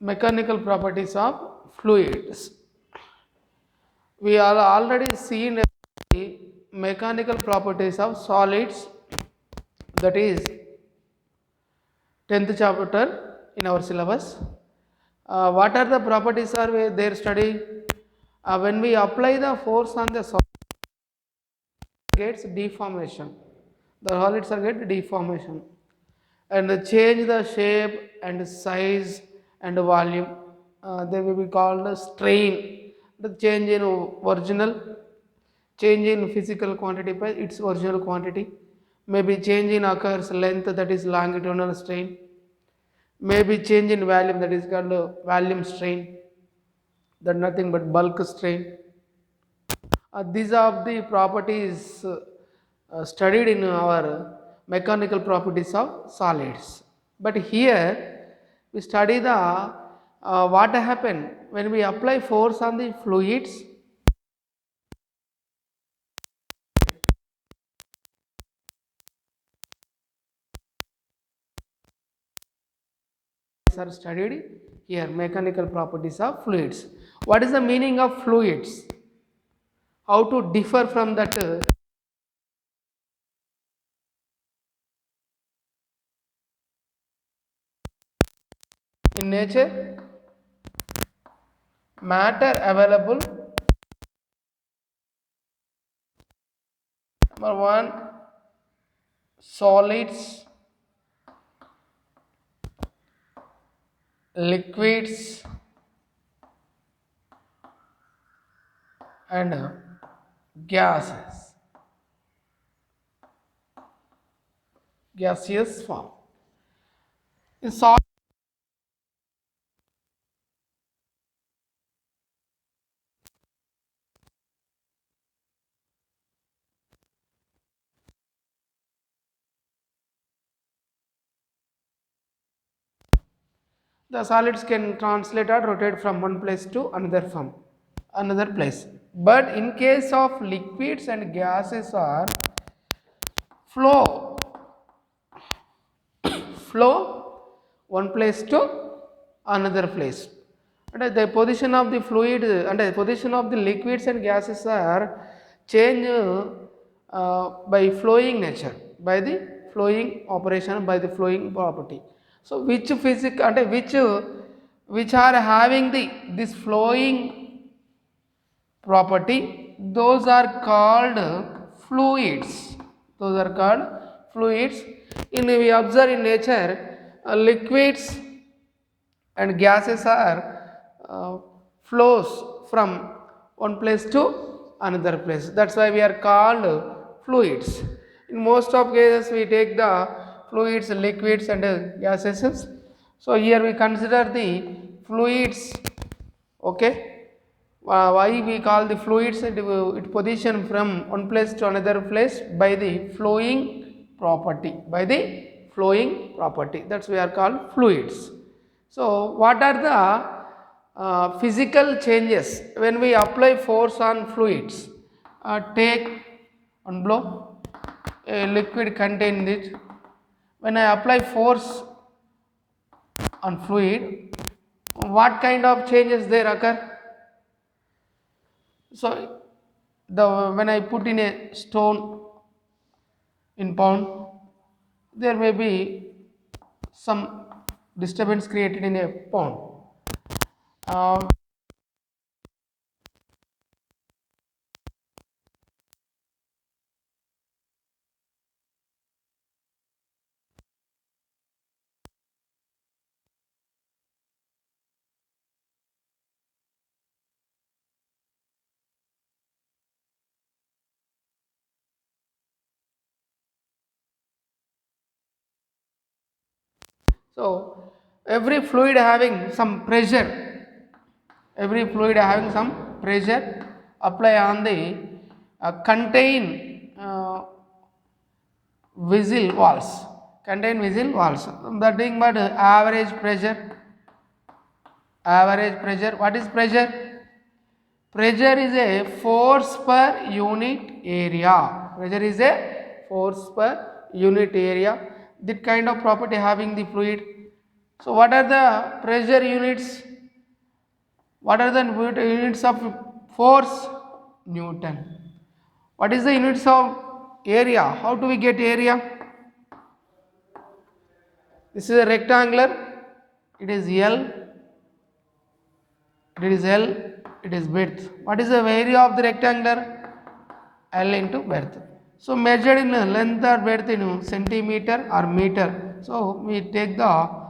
Mechanical properties of fluids. We are already seen the mechanical properties of solids, that is 10th chapter in our syllabus. What are the properties are there study? When we apply the force on the solid, gets deformation. The solids are get deformation and change the shape and size and volume. They will be called strain. The change in original, change in physical quantity by its original quantity. Maybe change in occurs length, that is longitudinal strain. Maybe change in volume, that is called volume strain. That nothing but bulk strain. These are the properties studied in our mechanical properties of solids. But here we study the what happen when we apply force on the fluids. Are studied here, mechanical properties of fluids. What is the meaning of fluids? How to differ from that? In nature, matter available. Number one, solids, liquids, and gases, gaseous form. In solid, the solids can translate or rotate from one place to another place. But in case of liquids and gases are flow one place to another place. And the position of the fluid and the position of the liquids and gases are changed by flowing nature, by the flowing operation, by the flowing property. So which physics and which are having this flowing property, those are called fluids. Those are called fluids. In we observe in nature, liquids and gases are flows from one place to another place. That's why we are called fluids. In most of cases, we take the fluids, liquids, and gases. So here we consider the fluids. Okay. Why we call the fluids? It position from one place to another place by the flowing property. By the flowing property. That's we are called fluids. So what are the physical changes when we apply force on fluids? Take one blow, a liquid contains it. When I apply force on fluid, what kind of changes there occur? So when I put in a stone in pond, there may be some disturbance created in a pond. So every fluid having some pressure, apply on the contain vessel walls, nothing but average pressure. What is pressure? Pressure is a force per unit area. Pressure is a force per unit area. That kind of property having the fluid. So what are the pressure units? What are the units of force? Newton. What is the units of area? How do we get area? This is a rectangular. It is L. It is L. It is width. What is the area of the rectangular? L into breadth. So measured in length or breadth in centimeter or meter. So we take the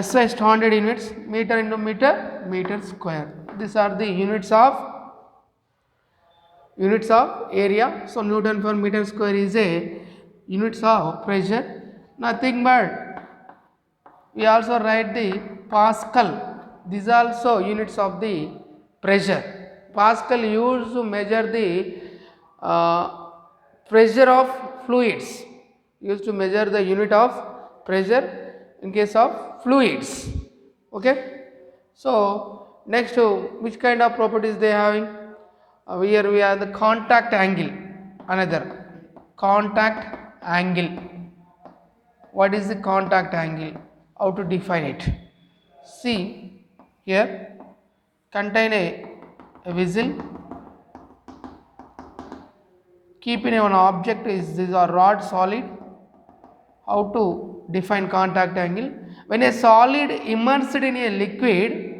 SI standard units, meter into meter, meter square. These are the units of area. So Newton per meter square is a units of pressure. Nothing but we also write the Pascal. These are also units of the pressure. Pascal used to measure the pressure of fluids. Used to measure the unit of pressure in case of fluids. Okay. So next, which kind of properties they having? Here we have the contact angle. Another contact angle. What is the contact angle? How to define it? See here, contain a vessel, keeping an object is this a rod solid. How to define contact angle? When a solid immersed in a liquid,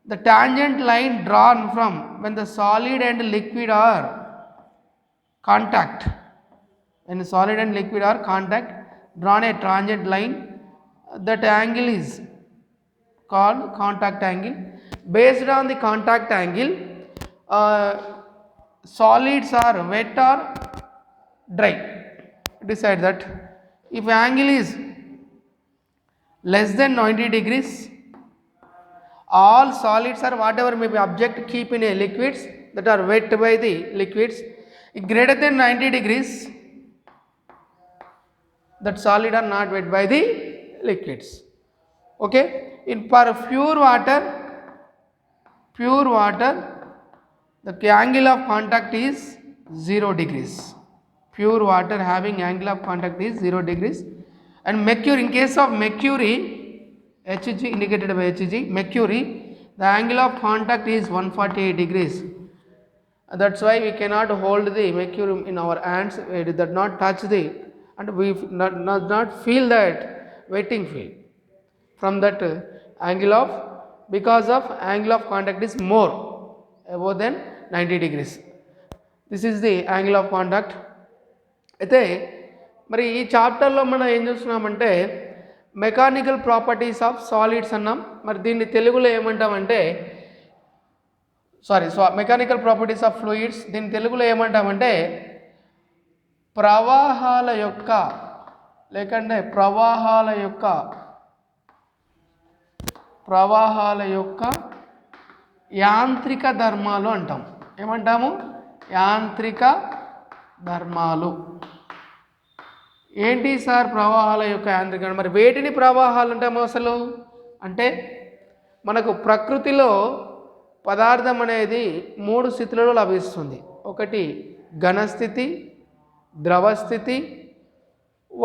the tangent line drawn from when the solid and liquid are contact. When solid and liquid are contact, drawn a tangent line, that angle is called contact angle. Based on the contact angle, solids are wet or dry. Decide that. If angle is less than 90 degrees, all solids or whatever may be object keep in a liquids that are wet by the liquids. If greater than 90 degrees, that solid are not wet by the liquids. Okay. In for pure water, the angle of contact is 0 degrees. Pure water having angle of contact is 0 degrees. And mercury, in case of mercury, Hg indicated by Hg, mercury, the angle of contact is 148 degrees. That's why we cannot hold the mercury in our hands. It does not touch the, and we does not feel that wetting feel. From that angle of, because of angle of contact is more above than 90 degrees. This is the angle of contact. అయితే మరి ఈ చాప్టర్లో మనం ఏం చూస్తున్నామంటే mechanical properties of solids అన్నాం. మరి దీన్ని తెలుగులో ఏమంటామంటే మెకానికల్ ప్రాపర్టీస్ ఆఫ్ ఫ్లూయిడ్స్, దీన్ని తెలుగులో ఏమంటామంటే ప్రవాహాల యొక్క లేకంటే ప్రవాహాల యొక్క యాంత్రిక ధర్మాలు అంటాం. ఏమంటాము? యాంత్రిక ధర్మాలు. ఏంటి సార్ ప్రవాహాల యొక్క యాంత్రిక? మరి వేటిని ప్రవాహాలు అంటాము అసలు? అంటే మనకు ప్రకృతిలో పదార్థం అనేది 3 స్థితులలో లభిస్తుంది. ఒకటి ఘనస్థితి, ద్రవస్థితి,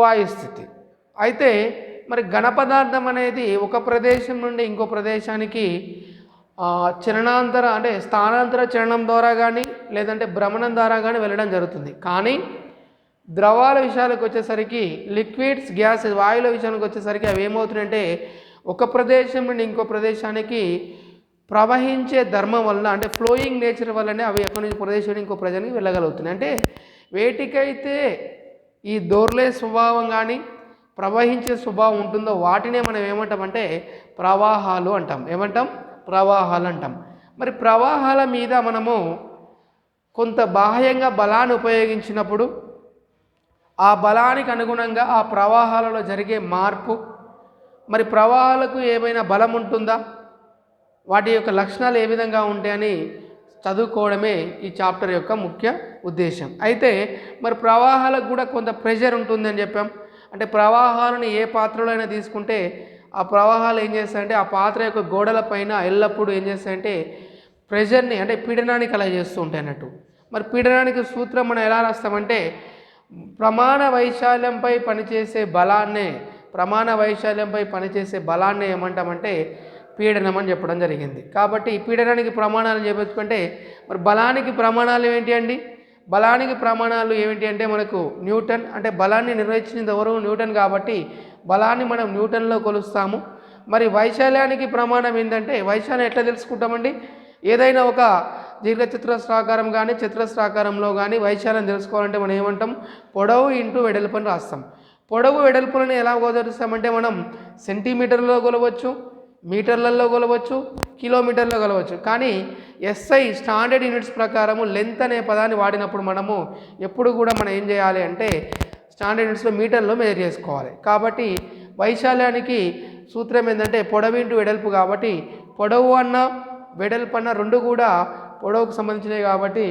వాయుస్థితి. అయితే మరి ఘన పదార్థం అనేది ఒక ప్రదేశం నుండి ఇంకో ప్రదేశానికి చలనాంతర అంటే స్థానాంతర చలనం ద్వారా కానీ లేదంటే భ్రమణం ద్వారా కానీ వెళ్ళడం జరుగుతుంది. కానీ ద్రవాల విషయాలకు వచ్చేసరికి లిక్విడ్స్, గ్యాస్, వాయువుల విషయానికి వచ్చేసరికి అవి ఏమవుతున్నాయంటే ఒక ప్రదేశం నుండి ఇంకో ప్రదేశానికి ప్రవహించే ధర్మం వల్ల అంటే ఫ్లోయింగ్ నేచర్ వల్లనే అవి ఎక్కడి నుంచి ప్రదేశం ఇంకో ప్రదేశానికి వెళ్ళగలుగుతున్నాయి. అంటే వేటికైతే ఈ దోర్లే స్వభావం కానీ ప్రవహించే స్వభావం ఉంటుందో వాటినే మనం ఏమంటామంటే ప్రవాహాలు అంటాం. ఏమంటాం? ప్రవాహాలు అంటాం. మరి ప్రవాహాల మీద మనము కొంత బాహ్యంగా బలాన్ని ఉపయోగించినప్పుడు ఆ బలానికి అనుగుణంగా ఆ ప్రవాహాలలో జరిగే మార్పు, మరి ప్రవాహాలకు ఏమైనా బలం ఉంటుందా, వాటి యొక్క లక్షణాలు ఏ విధంగా ఉంటాయని చదువుకోవడమే ఈ చాప్టర్ యొక్క ముఖ్య ఉద్దేశం. అయితే మరి ప్రవాహాలకు కూడా కొంత ప్రెషర్ ఉంటుందని చెప్పాం. అంటే ప్రవాహాలను ఏ పాత్రలో అయినా తీసుకుంటే ఆ ప్రవాహాలు ఏం చేస్తాయంటే ఆ పాత్ర యొక్క గోడల పైన ఎల్లప్పుడూ ఏం చేస్తాయంటే ప్రెషర్ని అంటే పీడనాన్ని కలగజేస్తూ ఉంటాయి అన్నట్టు. మరి పీడనానికి సూత్రం మనం ఎలా రాస్తామంటే ప్రమాణ వైశాల్యంపై పనిచేసే బలాన్నే ప్రమాణ వైశాల్యంపై పనిచేసే బలాన్ని ఏమంటామంటే పీడనం అని చెప్పడం జరిగింది. కాబట్టి ఈ పీడనానికి ప్రమాణాలు చెప్పేసుకుంటే మరి బలానికి ప్రమాణాలు ఏంటి అండి? బలానికి ప్రమాణాలు ఏమిటి అంటే మనకు న్యూటన్, అంటే బలాన్ని నిర్వచించింది ఎవరు? న్యూటన్. కాబట్టి బలాన్ని మనం న్యూటన్లో కొలుస్తాము. మరి వైశాల్యానికి ప్రమాణం ఏంటంటే వైశాల్యం ఎట్లా తెలుసుకుంటామండి? ఏదైనా ఒక దీర్ఘచతురస్రాకారం కానీ చతురస్రాకారంలో కానీ వైశాల్యం తెలుసుకోవాలంటే మనం ఏమంటాం? పొడవు ఇంటూ వెడల్పు అని రాస్తాం. పొడవు వెడల్పులను ఎలా కుదురుస్తామంటే మనం సెంటీమీటర్లో కొలవచ్చు, మీటర్లలో కొలవచ్చు, కిలోమీటర్లో కొలవచ్చు. కానీ ఎస్ఐ స్టాండర్డ్ యూనిట్స్ ప్రకారము లెంత్ అనే పదాన్ని వాడినప్పుడు మనము ఎప్పుడు కూడా మనం ఏం చేయాలి అంటే స్టాండర్డ్ యూనిట్స్లో మీటర్లో మెజర్ చేసుకోవాలి. కాబట్టి వైశాల్యానికి సూత్రం ఏంటంటే పొడవు ఇంటూ వెడల్పు. కాబట్టి పొడవు అన్న వెడల్పు అన్న రెండు కూడా పొడవుకు సంబంధించినవి. కాబట్టి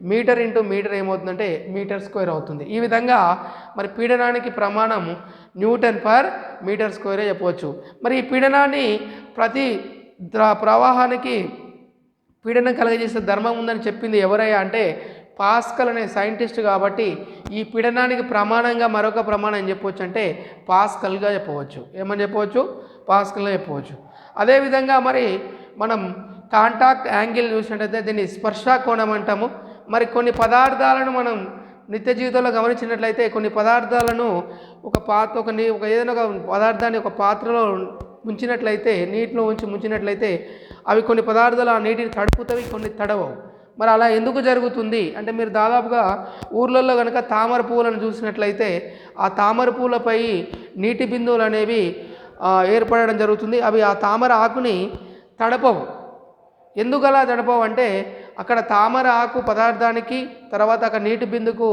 మీటర్ ఇంటూ మీటర్ ఏమవుతుందంటే మీటర్ స్క్వేర్ అవుతుంది. ఈ విధంగా మరి పీడనానికి ప్రమాణం న్యూటన్ పర్ మీటర్ స్క్వేరే చెప్పవచ్చు. మరి ఈ పీడనాన్ని ప్రతి ప్రవాహానికి పీడనం కలగజేసే ధర్మం ఉందని చెప్పింది ఎవరయ్యా అంటే పాస్కల్ అనే సైంటిస్ట్. కాబట్టి ఈ పీడనానికి ప్రమాణంగా మరొక ప్రమాణం చెప్పవచ్చు అంటే పాస్కల్గా చెప్పవచ్చు. ఏమని చెప్పవచ్చు? పాస్కల్గా చెప్పవచ్చు. అదేవిధంగా మరి మనం కాంటాక్ట్ యాంగిల్ చూసినట్టయితే దీన్ని స్పర్శ కోణం అంటాము. మరి కొన్ని పదార్థాలను మనం నిత్య జీవితంలో గమనించినట్లయితే కొన్ని పదార్థాలను ఒక ఏదైనా ఒక పదార్థాన్ని ఒక పాత్రలో ఉంచినట్లయితే, నీటిలో ముంచినట్లయితే అవి కొన్ని పదార్థాలు ఆ నీటిని తడుపుతవి, కొన్ని తడవవు. మరి అలా ఎందుకు జరుగుతుంది అంటే మీరు దాదాపుగా ఊర్లలో కనుక తామర పువ్వులను చూసినట్లయితే ఆ తామర పువ్వులపై నీటి బిందువులు అనేవి ఏర్పడడం జరుగుతుంది. అవి ఆ తామర ఆకుని తడపవు. ఎందుకు అలా తడపవు అంటే అక్కడ తామర ఆకు పదార్థానికి తర్వాత అక్కడ నీటి బిందుకు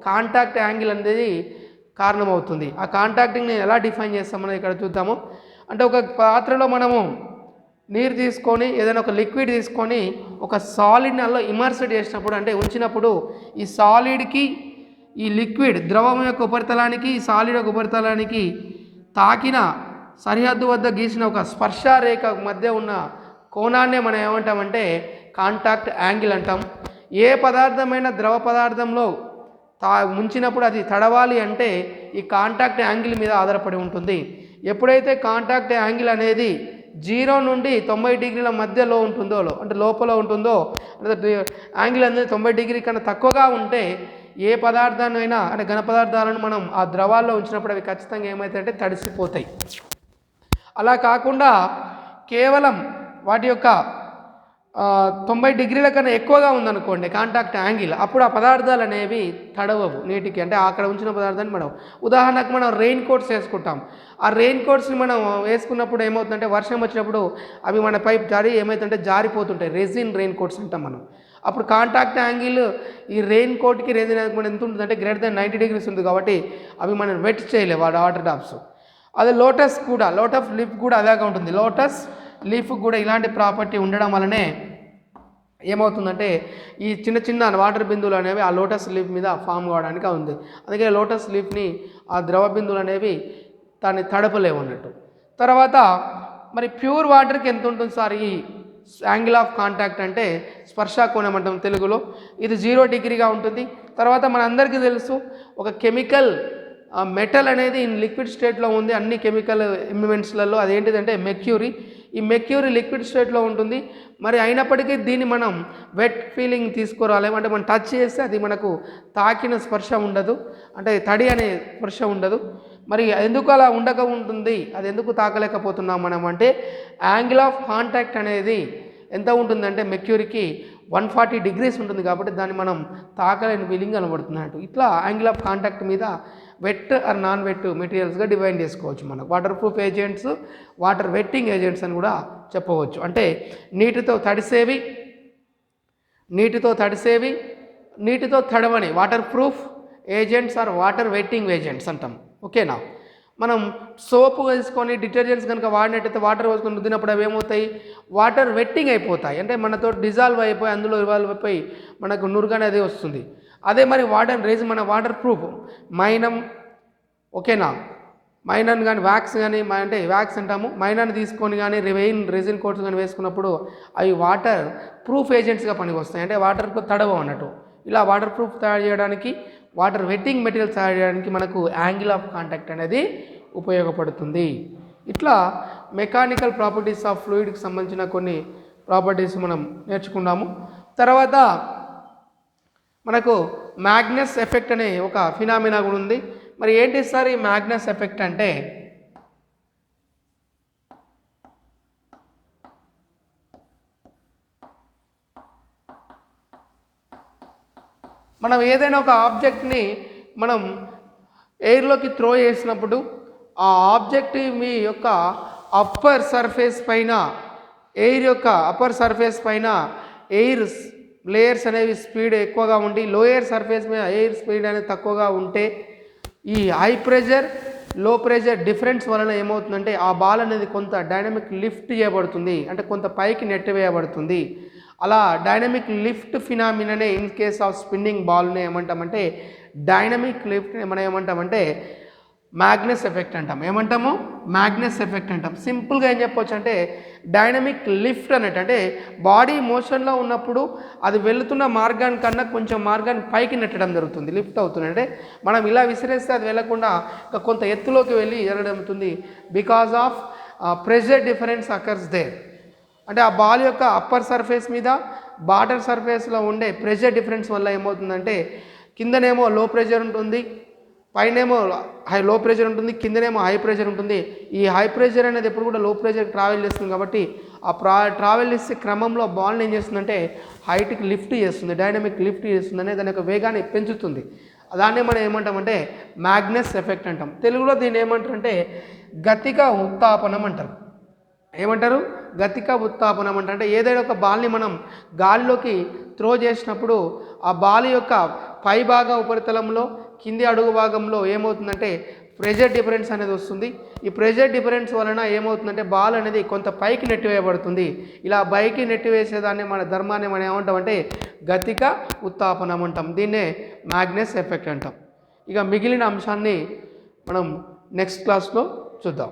కాంటాక్ట్ యాంగిల్ అనేది కారణమవుతుంది. ఆ కాంటాక్టింగ్ని ఎలా డిఫైన్ చేస్తామని ఇక్కడ చూద్దాము. అంటే ఒక పాత్రలో మనము నీరు తీసుకొని ఏదైనా ఒక లిక్విడ్ తీసుకొని ఒక సాలిడ్ని అలా ఇమర్స్డ్ చేసినప్పుడు అంటే ఉంచినప్పుడు ఈ సాలిడ్కి ఈ లిక్విడ్ ద్రవం యొక్క ఉపరితలానికి ఈ సాలిడ్ యొక్క ఉపరితలానికి తాకిన సరిహద్దు వద్ద గీసిన ఒక స్పర్శ రేఖ మధ్య ఉన్న కోణాన్నే మనం ఏమంటామంటే కాంటాక్ట్ యాంగిల్ అంటాం. ఏ పదార్థమైన ద్రవ పదార్థంలో ముంచినప్పుడు అది తడవాలి అంటే ఈ కాంటాక్ట్ యాంగిల్ మీద ఆధారపడి ఉంటుంది. ఎప్పుడైతే కాంటాక్ట్ యాంగిల్ అనేది 0 నుండి 90 డిగ్రీల మధ్యలో ఉంటుందో అంటే లోపల ఉంటుందో అంటే యాంగిల్ అనేది 90 డిగ్రీ కన్నా తక్కువగా ఉంటే ఏ పదార్థాన్నైనా అంటే ఘన పదార్థాలను మనం ఆ ద్రవాల్లో ఉంచినప్పుడు అవి ఖచ్చితంగా ఏమవుతాయంటే తడిసిపోతాయి. అలా కాకుండా కేవలం వాటి యొక్క 90 డిగ్రీల కన్నా ఎక్కువగా ఉందనుకోండి కాంటాక్ట్ యాంగిల్, అప్పుడు ఆ పదార్థాలు అనేవి తడవవు నీటికి, అంటే అక్కడ ఉంచిన పదార్థాన్ని మనం ఉదాహరణకు మనం రెయిన్ కోట్స్ వేసుకుంటాం. ఆ రెయిన్ కోట్స్ని మనం వేసుకున్నప్పుడు ఏమవుతుందంటే వర్షం వచ్చినప్పుడు అవి మన పైప్ ఏమవుతుందంటే జారిపోతుంటాయి. రెజిన్ రెయిన్ కోట్స్ అంటాం మనం. అప్పుడు కాంటాక్ట్ యాంగిల్ ఈ రెయిన్ కోట్కి రెజిన్ ఎంత ఉంటుందంటే గ్రేటర్ దెన్ 90 డిగ్రీస్ ఉంది. కాబట్టి అవి మనం వెట్ చేయలేవు వాటర్ డ్రాప్స్. అదే లోటస్ లీఫ్ కూడా అలాగే ఉంటుంది. లోటస్ లీఫ్ కూడా ఇలాంటి ప్రాపర్టీ ఉండడం వల్లనే ఏమవుతుందంటే ఈ చిన్న చిన్న వాటర్ బిందువులు అనేవి ఆ లోటస్ లీఫ్ మీద ఫామ్ కావడానికి ఉంది. అందుకే లోటస్ లీఫ్ని ఆ ద్రవ బిందువులు అనేవి దాన్ని తడపలేవు అన్నట్టు. తర్వాత మరి ప్యూర్ వాటర్కి ఎంత ఉంటుంది సార్ ఈ యాంగిల్ ఆఫ్ కాంటాక్ట్ అంటే స్పర్శ కోణం అంటాం తెలుగులో. ఇది 0 డిగ్రీగా ఉంటుంది. తర్వాత మనందరికీ తెలుసు ఒక కెమికల్ మెటల్ అనేది లిక్విడ్ స్టేట్లో ఉంది అన్ని కెమికల్ ఎలిమెంట్స్లలో. అదేంటిదంటే మెర్క్యూరీ. ఈ మెర్క్యూరీ లిక్విడ్ స్టేట్లో ఉంటుంది. మరి అయినప్పటికీ దీన్ని మనం వెట్ ఫీలింగ్ తీసుకురాలేము. అంటే మనం టచ్ చేస్తే అది మనకు తాకిన స్పర్శ ఉండదు, అంటే తడి అనే స్పర్శ ఉండదు. మరి ఎందుకు అలా ఉంటుంది, అది ఎందుకు తాకలేకపోతున్నాం మనం అంటే యాంగిల్ ఆఫ్ కాంటాక్ట్ అనేది ఎంత ఉంటుందంటే మెర్క్యూరీకి 140 డిగ్రీస్ ఉంటుంది. కాబట్టి దాన్ని మనం తాకలేని ఫీలింగ్ కనబడుతున్నట్టు. ఇట్లా యాంగిల్ ఆఫ్ కాంటాక్ట్ మీద వెట్ ఆర్ నాన్ వెట్ మెటీరియల్స్గా డివైడ్ చేసుకోవచ్చు. మనం waterproof agents, water wetting agents అని కూడా చెప్పవచ్చు. అంటే నీటితో తడవని waterproof agents or water wetting agents అంటాం. ఓకేనా? మనం సోపు వేసుకొని డిటర్జెంట్స్ కనుక వాడినట్టయితే వాటర్ వేసుకొని రుద్దినప్పుడు అవి ఏమవుతాయి, వాటర్ వెట్టింగ్ అయిపోతాయి. అంటే మనతో డిజాల్వ్ అయిపోయి అందులో ఇవాల్వ్ అయిపోయి మనకు నురుగు అనేది వస్తుంది. అదే మరి మన వాటర్ ప్రూఫ్ మైనం, ఓకేనా, మైనన్ కానీ వ్యాక్స్ కానీ అంటే వ్యాక్స్ అంటాము, మైనాన్ని తీసుకొని కానీ రెజిన్ కోట్స్ కానీ వేసుకున్నప్పుడు అవి వాటర్ ప్రూఫ్ ఏజెంట్స్గా పనికి వస్తాయి. అంటే వాటర్కు తడవ అన్నట్టు. ఇలా వాటర్ ప్రూఫ్ తయారు చేయడానికి, వాటర్ వెట్టింగ్ మెటీరియల్స్ తయారు చేయడానికి మనకు యాంగిల్ ఆఫ్ కాంటాక్ట్ అనేది ఉపయోగపడుతుంది. ఇట్లా మెకానికల్ ప్రాపర్టీస్ ఆఫ్ ఫ్లూయిడ్కి సంబంధించిన కొన్ని ప్రాపర్టీస్ మనం నేర్చుకున్నాము. తర్వాత మనకు మ్యాగ్నస్ ఎఫెక్ట్ అనే ఒక ఫినామినా కూడా ఉంది. మరి ఏంటి సార్ ఈ మ్యాగ్నస్ ఎఫెక్ట్ అంటే? మనం ఏదైనా ఒక ఆబ్జెక్ట్ని మనం ఎయిర్లోకి త్రో చేసినప్పుడు ఆ ఆబ్జెక్ట్ మీ యొక్క అప్పర్ సర్ఫేస్ పైన ఎయిర్ యొక్క అప్పర్ సర్ఫేస్ పైన ఎయిర్ లేయర్స్ అనేవి స్పీడ్ ఎక్కువగా ఉండి లోయర్ సర్ఫేస్ మీద ఎయిర్ స్పీడ్ అనేది తక్కువగా ఉంటే ఈ హై ప్రెషర్ లో ప్రెషర్ డిఫరెన్స్ వలన ఏమవుతుందంటే ఆ బాల్ అనేది కొంత డైనమిక్ లిఫ్ట్ చేయబడుతుంది, అంటే కొంత పైకి నెట్టివేయబడుతుంది. అలా డైనమిక్ లిఫ్ట్ ఫినామినానే ఇన్ కేస్ ఆఫ్ స్పిన్నింగ్ బాల్ని ఏమంటామంటే డైనమిక్ లిఫ్ట్ మనం ఏమంటామంటే మ్యాగ్నస్ ఎఫెక్ట్ అంటాం. ఏమంటాము? మ్యాగ్నస్ ఎఫెక్ట్ అంటాం. సింపుల్గా ఏం చెప్పొచ్చు అంటే డైనమిక్ లిఫ్ట్ అన్నట్టు, అంటే బాడీ మోషన్లో ఉన్నప్పుడు అది వెళుతున్న మార్గానికన్నా కొంచెం మార్గాన్ని పైకి నెట్టడం జరుగుతుంది, లిఫ్ట్ అవుతుంది. అంటే మనం ఇలా విసిరేస్తే అది వెళ్ళకుండా కొంత ఎత్తులోకి వెళ్ళి ఎరగడుతుంది. Because of pressure difference occurs there. అంటే ఆ బాల్ యొక్క అప్పర్ సర్ఫేస్ మీద బాటర్ సర్ఫేస్లో ఉండే ప్రెషర్ డిఫరెన్స్ వల్ల ఏమవుతుందంటే కిందనేమో లో ప్రెషర్ ఉంటుంది, పైనేమో లో ప్రెషర్ ఉంటుంది, కిందనేమో హై ప్రెషర్ ఉంటుంది. ఈ హై ప్రెషర్ అనేది ఎప్పుడు కూడా లో ప్రెషర్ ట్రావెల్ చేస్తుంది కాబట్టి ఆ ట్రావెల్ చేసే క్రమంలో బాల్ని ఏం చేస్తుందంటే హైట్కి లిఫ్ట్ చేస్తుంది, డైనమిక్ లిఫ్ట్ చేస్తుంది, అనేది దాని యొక్క వేగాన్ని పెంచుతుంది. దాన్నే మనం ఏమంటామంటే మ్యాగ్నస్ ఎఫెక్ట్ అంటాం. తెలుగులో దీన్ని ఏమంటారంటే గతిక ఉత్తాపనం అంటారు. ఏమంటారు? గతిక ఉత్తాపనం అంటే ఏదైనా ఒక బాల్ని మనం గాలిలోకి త్రో చేసినప్పుడు ఆ బాల్ యొక్క పై భాగ ఉపరితలంలో కింది అడుగు భాగంలో ఏమవుతుందంటే ప్రెషర్ డిఫరెన్స్ అనేది వస్తుంది. ఈ ప్రెషర్ డిఫరెన్స్ వలన ఏమవుతుందంటే బాల్ అనేది కొంత పైకి నెట్టివేయబడుతుంది. ఇలా పైకి నెట్టివేసేదాన్ని మన ధర్మాన్ని మనం ఏమంటామంటే గతిక ఉత్తాపనం అంటాం. దీన్నే మ్యాగ్నస్ ఎఫెక్ట్ అంటాం. ఇక మిగిలిన అంశాన్ని మనం నెక్స్ట్ క్లాస్లో చూద్దాం.